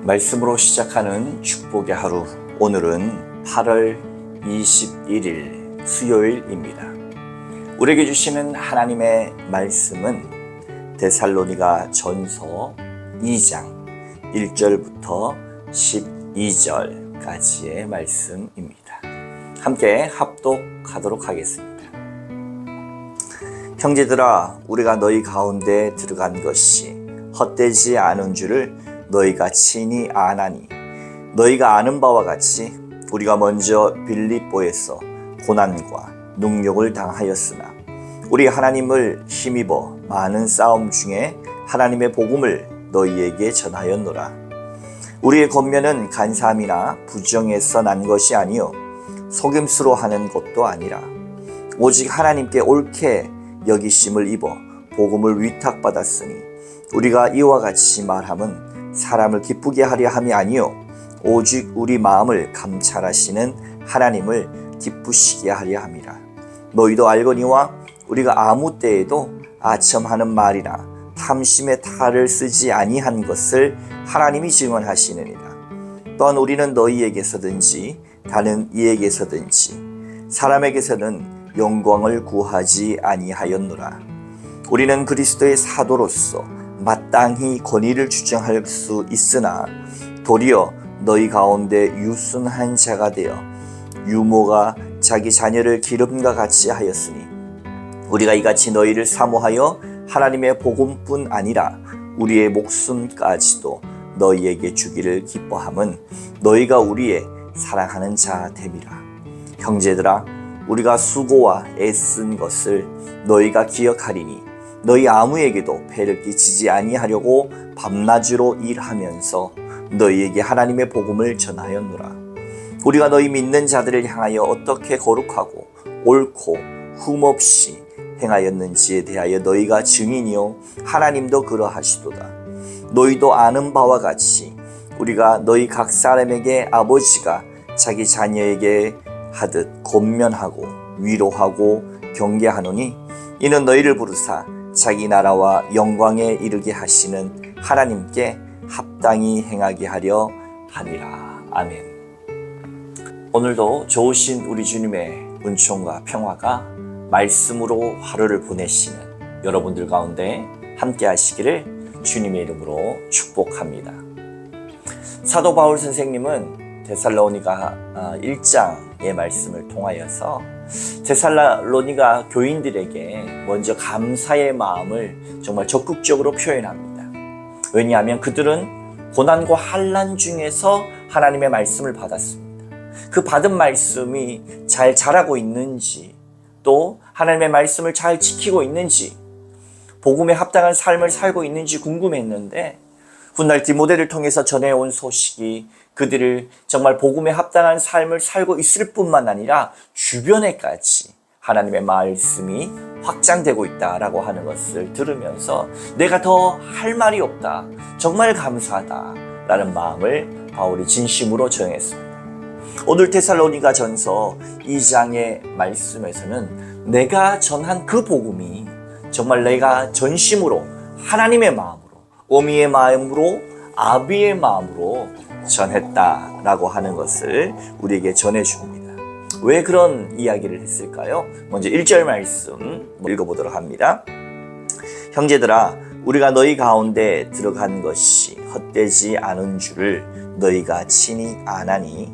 말씀으로 시작하는 축복의 하루, 오늘은 8월 21일 수요일입니다. 우리에게 주시는 하나님의 말씀은 데살로니가 전서 2장 1절부터 12절까지의 말씀입니다. 함께 합독하도록 하겠습니다. 형제들아, 우리가 너희 가운데 들어간 것이 헛되지 않은 줄을 너희가 친히 아나니, 너희가 아는 바와 같이 우리가 먼저 빌립보에서 고난과 능욕을 당하였으나 우리 하나님을 힘입어 많은 싸움 중에 하나님의 복음을 너희에게 전하였노라. 우리의 권면은 간사함이나 부정에서 난 것이 아니요 속임수로 하는 것도 아니라 오직 하나님께 옳게 여기심을 입어 복음을 위탁받았으니 우리가 이와 같이 말함은 사람을 기쁘게 하려 함이 아니요 오직 우리 마음을 감찰하시는 하나님을 기쁘시게 하려 함이라. 너희도 알거니와 우리가 아무 때에도 아첨하는 말이나 탐심의 탈을 쓰지 아니한 것을 하나님이 증언하시느니라. 또한 우리는 너희에게서든지 다른 이에게서든지 사람에게서는 영광을 구하지 아니하였노라. 우리는 그리스도의 사도로서 마땅히 권위를 주장할 수 있으나 도리어 너희 가운데 유순한 자가 되어 유모가 자기 자녀를 기름과 같이 하였으니 우리가 이같이 너희를 사모하여 하나님의 복음뿐 아니라 우리의 목숨까지도 너희에게 주기를 기뻐함은 너희가 우리의 사랑하는 자 됨이라. 형제들아, 우리가 수고와 애쓴 것을 너희가 기억하리니 너희 아무에게도 폐를 끼치지 아니하려고 밤낮으로 일하면서 너희에게 하나님의 복음을 전하였노라. 우리가 너희 믿는 자들을 향하여 어떻게 거룩하고 옳고 흠없이 행하였는지에 대하여 너희가 증인이요 하나님도 그러하시도다. 너희도 아는 바와 같이 우리가 너희 각 사람에게 아버지가 자기 자녀에게 하듯 권면하고 위로하고 경계하노니 이는 너희를 부르사 자기 나라와 영광에 이르게 하시는 하나님께 합당히 행하게 하려 함이라. 아멘. 오늘도 좋으신 우리 주님의 은총과 평화가 말씀으로 하루를 보내시는 여러분들 가운데 함께 하시기를 주님의 이름으로 축복합니다. 사도 바울 선생님은 데살로니가 1장의 말씀을 통하여서 데살로니가 교인들에게 먼저 감사의 마음을 정말 적극적으로 표현합니다. 왜냐하면 그들은 고난과 환난 중에서 하나님의 말씀을 받았습니다. 그 받은 말씀이 잘 자라고 있는지, 또 하나님의 말씀을 잘 지키고 있는지, 복음에 합당한 삶을 살고 있는지 궁금했는데 훗날 디모데를 통해서 전해온 소식이 그들을 정말 복음에 합당한 삶을 살고 있을 뿐만 아니라 주변에까지 하나님의 말씀이 확장되고 있다라고 하는 것을 들으면서 내가 더 할 말이 없다, 정말 감사하다라는 마음을 바울이 진심으로 정했습니다. 오늘 데살로니가 전서 2장의 말씀에서는 내가 전한 그 복음이 정말 내가 전심으로 하나님의 마음으로, 어미의 마음으로, 아비의 마음으로 전했다라고 하는 것을 우리에게 전해줍니다. 왜 그런 이야기를 했을까요? 먼저 1절 말씀 읽어보도록 합니다. 형제들아, 우리가 너희 가운데 들어간 것이 헛되지 않은 줄을 너희가 친히 아나니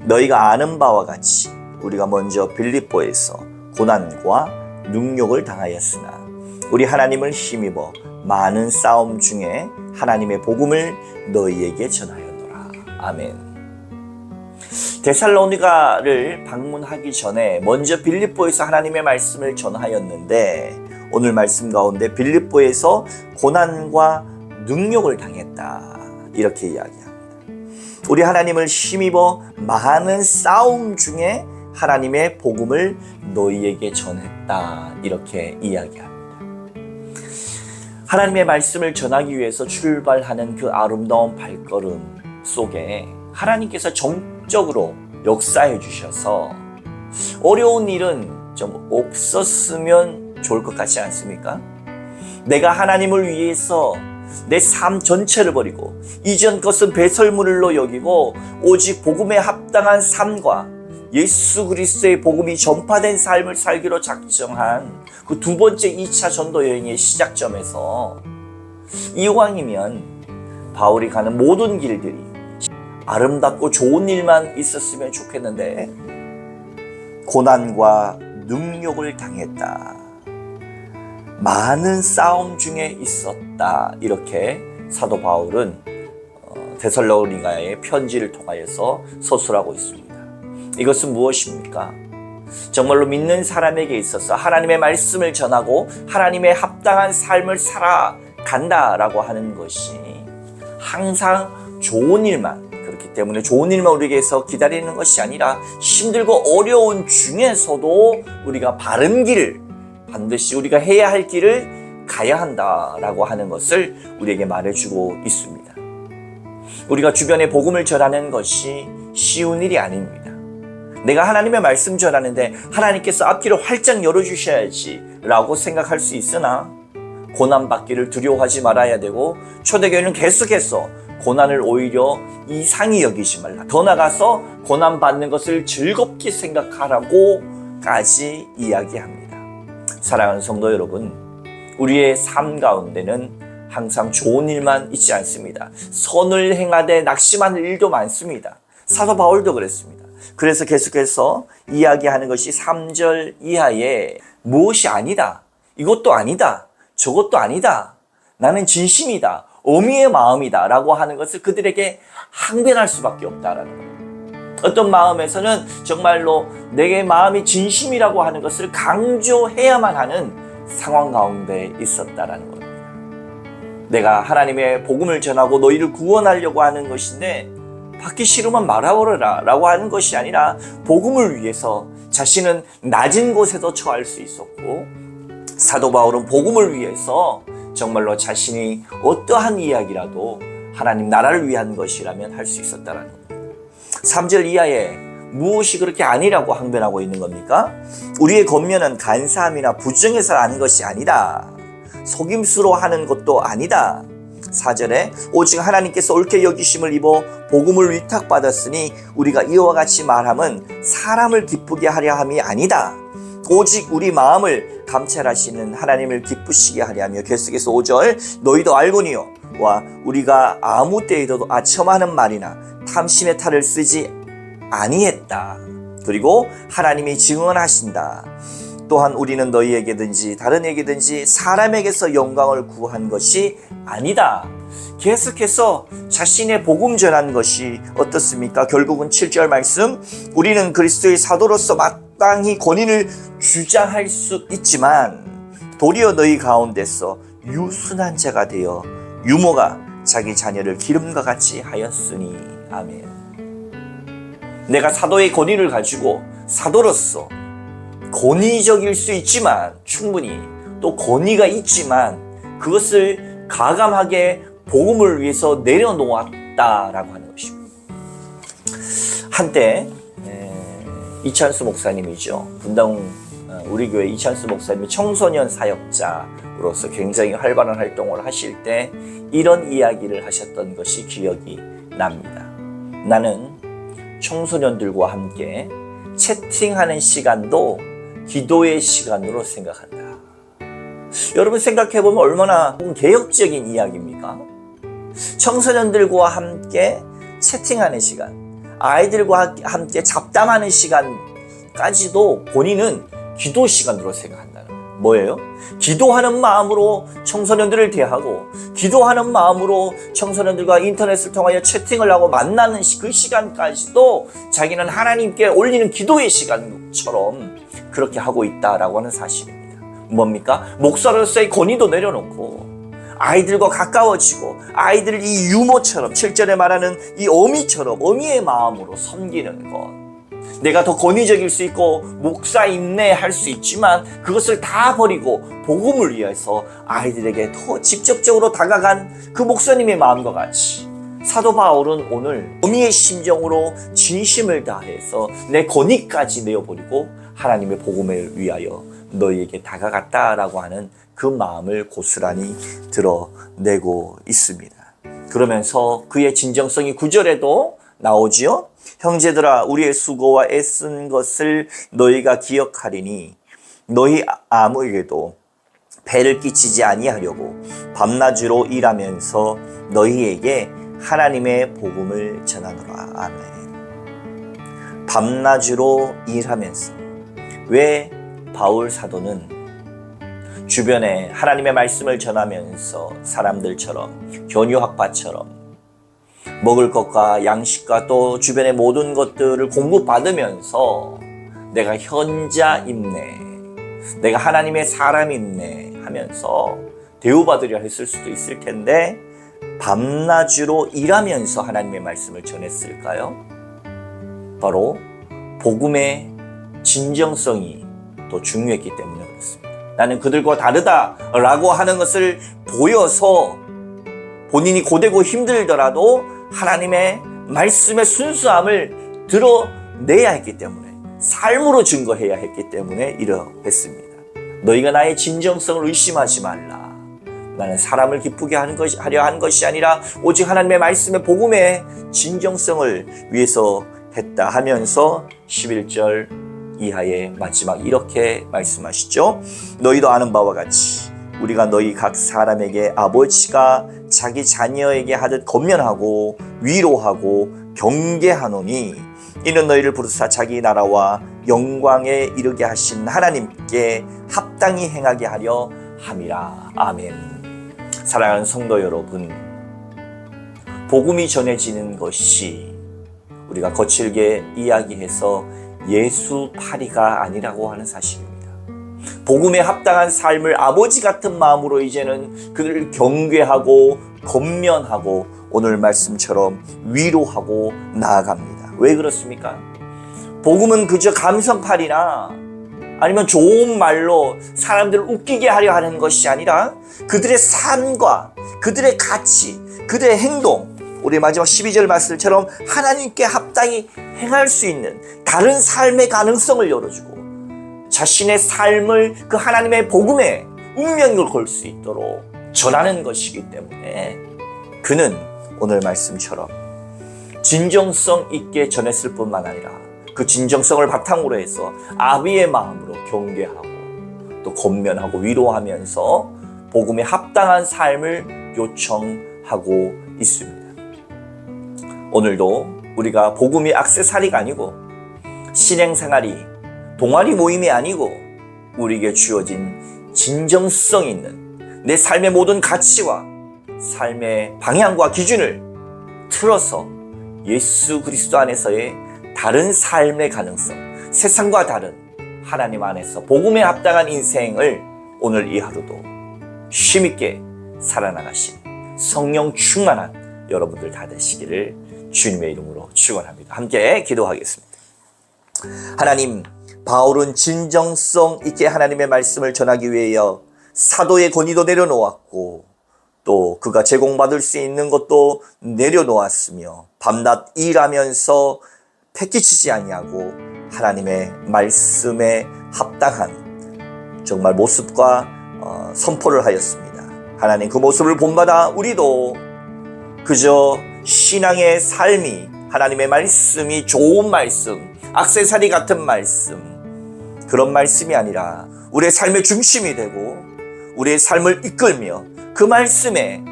너희가 아는 바와 같이 우리가 먼저 빌립보에서 고난과 능욕을 당하였으나 우리 하나님을 힘입어 많은 싸움 중에 하나님의 복음을 너희에게 전하였노라. 아멘. 데살로니가를 방문하기 전에 먼저 빌립보에서 하나님의 말씀을 전하였는데 오늘 말씀 가운데 빌립보에서 고난과 능욕을 당했다, 이렇게 이야기합니다. 우리 하나님을 힘입어 많은 싸움 중에 하나님의 복음을 너희에게 전했다, 이렇게 이야기합니다. 하나님의 말씀을 전하기 위해서 출발하는 그 아름다운 발걸음 속에 하나님께서 정적으로 역사해 주셔서 어려운 일은 좀 없었으면 좋을 것 같지 않습니까? 내가 하나님을 위해서 내 삶 전체를 버리고 이전 것은 배설물로 여기고 오직 복음에 합당한 삶과 예수 그리스도의 복음이 전파된 삶을 살기로 작정한 그 두 번째 2차 전도 여행의 시작점에서 이왕이면 바울이 가는 모든 길들이 아름답고 좋은 일만 있었으면 좋겠는데 고난과 능욕을 당했다. 많은 싸움 중에 있었다. 이렇게 사도 바울은 데살로니가의 편지를 통하여서 서술하고 있습니다. 이것은 무엇입니까? 정말로 믿는 사람에게 있어서 하나님의 말씀을 전하고 하나님의 합당한 삶을 살아간다라고 하는 것이 항상 좋은 일만, 그렇기 때문에 좋은 일만 우리에게서 기다리는 것이 아니라 힘들고 어려운 중에서도 우리가 바른 길을, 반드시 우리가 해야 할 길을 가야 한다라고 하는 것을 우리에게 말해주고 있습니다. 우리가 주변에 복음을 전하는 것이 쉬운 일이 아닙니다. 내가 하나님의 말씀 전하는데 하나님께서 앞길을 활짝 열어주셔야지 라고 생각할 수 있으나 고난받기를 두려워하지 말아야 되고 초대교회는 계속해서 고난을 오히려 이상히 여기지 말라. 더 나아가서 고난받는 것을 즐겁게 생각하라고까지 이야기합니다. 사랑하는 성도 여러분, 우리의 삶 가운데는 항상 좋은 일만 있지 않습니다. 선을 행하되 낙심하는 일도 많습니다. 사도 바울도 그랬습니다. 그래서 계속해서 이야기하는 것이 3절 이하에 무엇이 아니다, 이것도 아니다, 저것도 아니다, 나는 진심이다, 어미의 마음이다 라고 하는 것을 그들에게 항변할 수밖에 없다라는 거예요. 어떤 마음에서는 정말로 내게 마음이 진심이라고 하는 것을 강조해야만 하는 상황 가운데 있었다라는 겁니다. 내가 하나님의 복음을 전하고 너희를 구원하려고 하는 것인데 받기 싫으면 말아버려라 라고 하는 것이 아니라 복음을 위해서 자신은 낮은 곳에도 처할 수 있었고 사도 바울은 복음을 위해서 정말로 자신이 어떠한 이야기라도 하나님 나라를 위한 것이라면 할 수 있었다는 겁니다. 3절 이하에 무엇이 그렇게 아니라고 항변하고 있는 겁니까? 우리의 권면은 간사함이나 부정해서 하는 것이 아니다. 속임수로 하는 것도 아니다. 4절에 오직 하나님께서 옳게 여기심을 입어 복음을 위탁받았으니 우리가 이와 같이 말함은 사람을 기쁘게 하려 함이 아니다. 오직 우리 마음을 감찰하시는 하나님을 기쁘시게 하려 하며 계속해서 5절 너희도 알거니와 우리가 아무 때에도 아첨하는 말이나 탐심의 탈을 쓰지 아니했다. 그리고 하나님이 증언하신다. 또한 우리는 너희에게든지 다른에게든지 사람에게서 영광을 구한 것이 아니다. 계속해서 자신의 복음 전한 것이 어떻습니까? 결국은 7절 말씀, 우리는 그리스도의 사도로서 마땅히 권위를 주장할 수 있지만 도리어 너희 가운데서 유순한 자가 되어 유모가 자기 자녀를 기름과 같이 하였으니. 아멘. 내가 사도의 권위를 가지고 사도로서 권위적일 수 있지만 충분히 또 권위가 있지만 그것을 가감하게 복음을 위해서 내려놓았다라고 하는 것입니다. 한때 이찬수 목사님이죠. 분당 우리 교회 이찬수 목사님이 청소년 사역자로서 굉장히 활발한 활동을 하실 때 이런 이야기를 하셨던 것이 기억이 납니다. 나는 청소년들과 함께 채팅하는 시간도 기도의 시간으로 생각한다. 여러분 생각해보면 얼마나 개혁적인 이야기입니까? 청소년들과 함께 채팅하는 시간, 아이들과 함께 잡담하는 시간까지도 본인은 기도 시간으로 생각한다는 거예요. 뭐예요? 기도하는 마음으로 청소년들을 대하고 기도하는 마음으로 청소년들과 인터넷을 통하여 채팅을 하고 만나는 그 시간까지도 자기는 하나님께 올리는 기도의 시간처럼 그렇게 하고 있다라고 하는 사실입니다. 뭡니까? 목사로서의 권위도 내려놓고 아이들과 가까워지고 아이들 이 유모처럼 7절에 말하는 이 어미처럼 어미의 마음으로 섬기는 것. 내가 더 권위적일 수 있고 목사 인내할 수 있지만 그것을 다 버리고 복음을 위해서 아이들에게 더 직접적으로 다가간 그 목사님의 마음과 같이 사도 바울은 오늘 어미의 심정으로 진심을 다해서 내 권위까지 내어버리고 하나님의 복음을 위하여 너희에게 다가갔다라고 하는 그 마음을 고스란히 드러내고 있습니다. 그러면서 그의 진정성이 9절에도 나오지요. 형제들아 우리의 수고와 애쓴 것을 너희가 기억하리니 너희 아무에게도 배를 끼치지 아니하려고 밤낮으로 일하면서 너희에게 하나님의 복음을 전하노라. 아멘. 밤낮으로 일하면서 왜 바울 사도는 주변에 하나님의 말씀을 전하면서 사람들처럼 견유학파처럼 먹을 것과 양식과 또 주변의 모든 것들을 공급받으면서 내가 현자입네, 내가 하나님의 사람입네 하면서 대우받으려 했을 수도 있을 텐데 밤낮으로 일하면서 하나님의 말씀을 전했을까요? 바로 복음의 진정성이 또 중요했기 때문에 그렇습니다. 나는 그들과 다르다라고 하는 것을 보여서 본인이 고되고 힘들더라도 하나님의 말씀의 순수함을 드러내야 했기 때문에, 삶으로 증거해야 했기 때문에 이러했습니다. 너희가 나의 진정성을 의심하지 말라. 나는 사람을 기쁘게 하려 한 것이 아니라 오직 하나님의 말씀의 복음의 진정성을 위해서 했다 하면서 11절 이하의 마지막 이렇게 말씀하시죠. 너희도 아는 바와 같이 우리가 너희 각 사람에게 아버지가 자기 자녀에게 하듯 권면하고 위로하고 경계하노니 이는 너희를 부르사 자기 나라와 영광에 이르게 하신 하나님께 합당히 행하게 하려 함이라. 아멘. 사랑하는 성도 여러분, 복음이 전해지는 것이 우리가 거칠게 이야기해서 예수파리가 아니라고 하는 사실입니다. 복음에 합당한 삶을 아버지 같은 마음으로 이제는 그들을 경계하고 권면하고 오늘 말씀처럼 위로하고 나아갑니다. 왜 그렇습니까? 복음은 그저 감성팔이나 아니면 좋은 말로 사람들을 웃기게 하려 하는 것이 아니라 그들의 삶과 그들의 가치, 그들의 행동, 우리 마지막 12절 말씀처럼 하나님께 합당히 행할 수 있는 다른 삶의 가능성을 열어주고 자신의 삶을 그 하나님의 복음에 운명을 걸 수 있도록 전하는 것이기 때문에 그는 오늘 말씀처럼 진정성 있게 전했을 뿐만 아니라 그 진정성을 바탕으로 해서 아비의 마음으로 경계하고 또 권면하고 위로하면서 복음에 합당한 삶을 요청하고 있습니다. 오늘도 우리가 복음이 액세서리가 아니고 신행생활이 동아리 모임이 아니고 우리에게 주어진 진정성 있는 내 삶의 모든 가치와 삶의 방향과 기준을 틀어서 예수 그리스도 안에서의 다른 삶의 가능성, 세상과 다른 하나님 안에서 복음에 합당한 인생을 오늘 이 하루도 힘있게 살아나가신 성령 충만한 여러분들 다 되시기를 주님의 이름으로 축원합니다. 함께 기도하겠습니다. 하나님, 바울은 진정성 있게 하나님의 말씀을 전하기 위하여 사도의 권위도 내려놓았고 또 그가 제공받을 수 있는 것도 내려놓았으며 밤낮 일하면서 패기치지 아니하고 하나님의 말씀에 합당한 정말 모습과 선포를 하였습니다. 하나님, 그 모습을 본받아 우리도 그저 신앙의 삶이 하나님의 말씀이 좋은 말씀, 액세서리 같은 말씀, 그런 말씀이 아니라 우리의 삶의 중심이 되고 우리의 삶을 이끌며 그 말씀에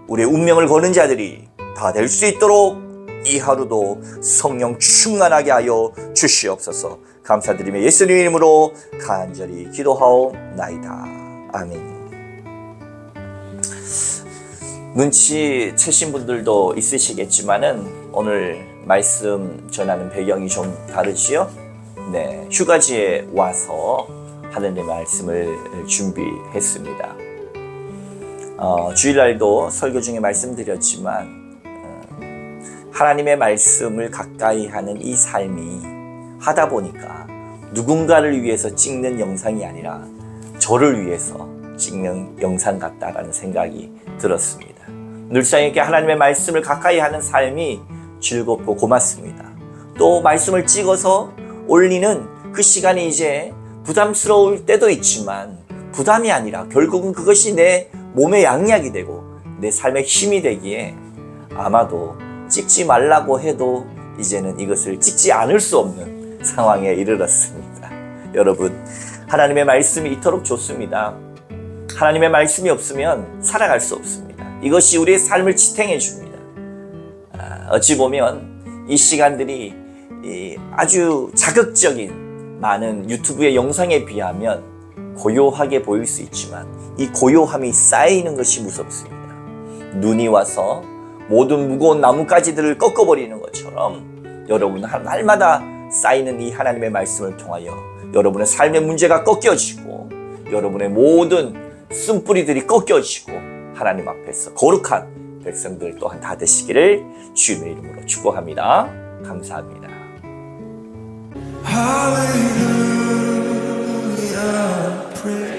우리의 운명을 거는 자들이 다 될 수 있도록 이 하루도 성령 충만하게 하여 주시옵소서. 감사드리며 예수님 이름으로 간절히 기도하옵나이다. 아멘. 눈치채신 분들도 있으시겠지만은 오늘 말씀 전하는 배경이 좀 다르지요? 네, 휴가지에 와서 하나님의 말씀을 준비했습니다. 주일날도 설교 중에 말씀드렸지만 하나님의 말씀을 가까이 하는 이 삶이 하다 보니까 누군가를 위해서 찍는 영상이 아니라 저를 위해서 찍는 영상 같다라는 생각이 들었습니다. 늘상 이렇게 하나님의 말씀을 가까이 하는 삶이 즐겁고 고맙습니다. 또 말씀을 찍어서 올리는 그 시간이 이제 부담스러울 때도 있지만 부담이 아니라 결국은 그것이 내 몸의 양약이 되고 내 삶의 힘이 되기에 아마도 찍지 말라고 해도 이제는 이것을 찍지 않을 수 없는 상황에 이르렀습니다. 여러분, 하나님의 말씀이 이토록 좋습니다. 하나님의 말씀이 없으면 살아갈 수 없습니다. 이것이 우리의 삶을 지탱해 줍니다. 어찌 보면 이 시간들이 아주 자극적인 많은 유튜브의 영상에 비하면 고요하게 보일 수 있지만 이 고요함이 쌓이는 것이 무섭습니다. 눈이 와서 모든 무거운 나뭇가지들을 꺾어버리는 것처럼 여러분은 날마다 쌓이는 이 하나님의 말씀을 통하여 여러분의 삶의 문제가 꺾여지고 여러분의 모든 쓴뿌리들이 꺾여지고 하나님 앞에서 거룩한 백성들 또한 다 되시기를 주님의 이름으로 축복합니다. 감사합니다. Hallelujah, praise.